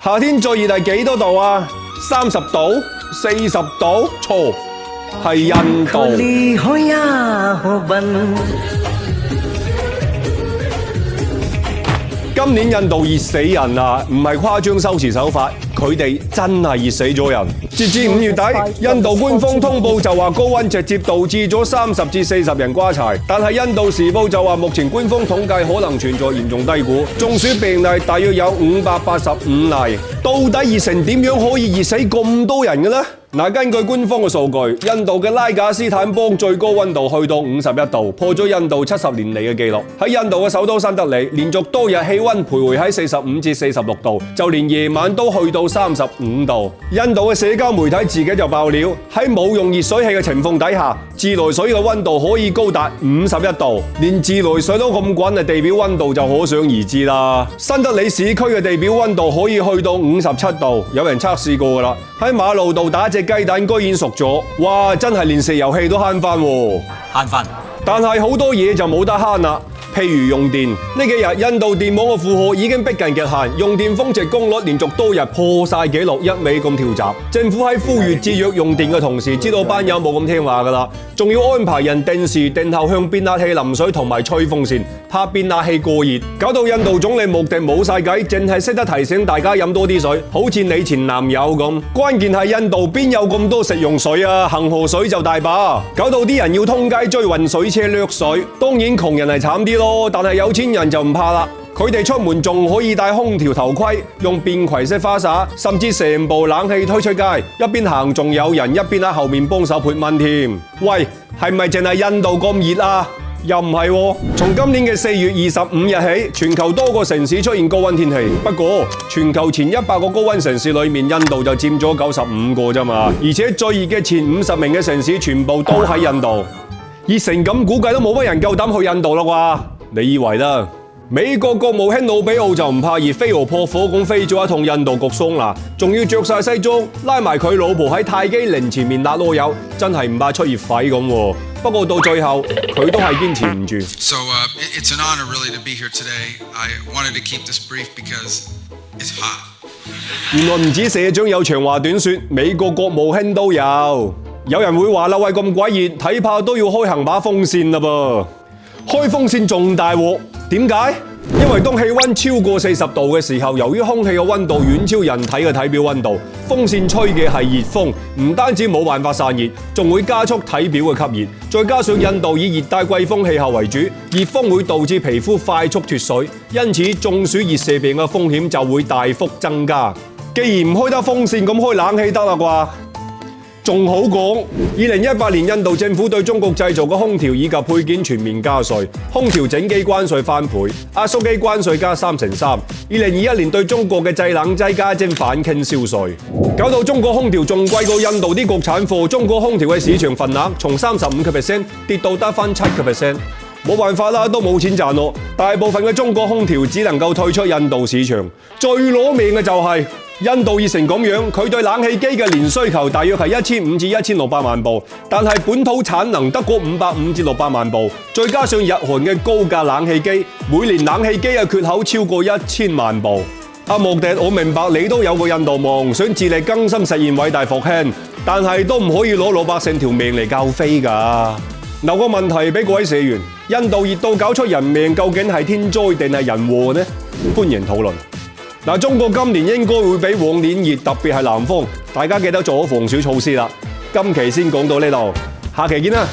夏天最熱係幾多度啊？30度、40度？錯，係印度。今年印度熱死人啦，唔係誇張修辭手法，佢哋真係熱死咗人。截至5月底，印度官方通報就話高溫直接導致咗30至40人瓜柴，但係印度時報就話目前官方統計可能存在嚴重低估，中暑病例大約有585例。到底熱成點樣可以熱死咁多人嘅呢？根據官方嘅數據，印度嘅拉賈斯坦邦最高溫度去到51度，破咗印度70年嚟嘅紀錄。喺印度嘅首都新德里，連續多日氣溫徘徊喺45至46度，就連夜晚都去到35度。印度嘅社交媒體自己就爆料，喺冇用熱水器嘅情況底下，自來水嘅溫度可以高達51度，連自來水都咁滾嘅地表溫度就可想而知啦。新德里市區嘅地表溫度可以去到57度，有人測試過㗎啦。喺馬路度打隻雞蛋居然熟咗，哇！真係連石油氣都慳返喎，慳返。但係好多嘢就冇得慳啦，譬如用電。呢幾日印度電網嘅負荷已經逼近極限，用電峰值功率連續多日破晒紀錄，一味咁跳閘。政府喺呼籲節約用電嘅同時，知道班友冇咁聽話㗎啦，仲要安排人定時定候向變壓器淋水同埋吹風扇，怕變壓器過熱，搞到印度總理莫迪冇晒計，淨係識得提醒大家飲多啲水，好似你前男友咁。關鍵係印度邊有咁多食用水啊？恒河水就大把，搞到啲人要通街追運水車掠水。當然窮人係慘啲咯，但係有錢人就唔怕啦。佢哋出門仲可以戴空調頭盔，用便攜式花灑，甚至成部冷氣推出街，一邊行仲有人一邊喺後面幫手潑蚊添。喂，係咪淨係印度咁熱啊？又唔係喎，從今年嘅4月25日起，全球多個城市出現高溫天氣。不過，全球前100個高溫城市裏面，印度就佔咗95個啫嘛。而且最熱嘅前50名嘅城市，全部都喺印度。熱成咁，估計都冇乜人夠膽去印度啦啩？你以為啦？美國國務卿魯比奧就唔怕熱，飛蛾撲火咁飛咗一趟印度焗桑拿，仲要着晒西裝，拉埋佢老婆喺泰姬陵前面揦囉柚，真係唔怕出熱痱咁喎。不過到最後，佢都係堅持唔住。So it's an honor really to be here today. I wanted to keep this brief because it's hot. 原來唔止社長有長話短說，美國國務卿都有。有人會話啦，喂，咁鬼熱，睇怕都要開行把風扇啦噃。開風扇仲大鑊，點解？因為當氣溫超過40度嘅時候，由於空氣嘅溫度遠超人體嘅體表溫度，風扇吹嘅係熱風，唔單止冇辦法散熱，仲會加速體表嘅吸熱。再加上印度以熱帶季風氣候為主，熱風會導致皮膚快速脫水，因此中暑熱射病嘅風險就會大幅增加。既然唔開得風扇，咁開冷氣得啦啩？仲好講，2018年印度政府對中國製造嘅空調以及配件全面加稅，空調整機關稅翻倍，壓縮機關稅加3%。2021年對中國嘅製冷劑加徵反傾銷稅，搞到中國空調仲貴過印度啲國產貨。中國空調嘅市場份額從35% 跌到得返7%。冇辦法啦，都冇錢賺咯。大部分嘅中國空調只能夠退出印度市場。最攞命嘅就係印度熱成咁樣，佢對冷氣機嘅年需求大約係1500至1600萬部，但係本土產能得嗰550至600萬部，再加上日韓嘅高價冷氣機，每年冷氣機嘅缺口超過1000萬部。阿莫迪，我明白你都有個印度夢，想自力更生實現偉大復興，但係都唔可以攞老百姓條命嚟教飛㗎。留個問題俾各位社員：印度熱到搞出人命，究竟係天災定係人禍呢？歡迎討論。中國今年應該會比往年熱，特別係南方，大家記得做好防暑措施啦。今期先講到呢度，下期見啦。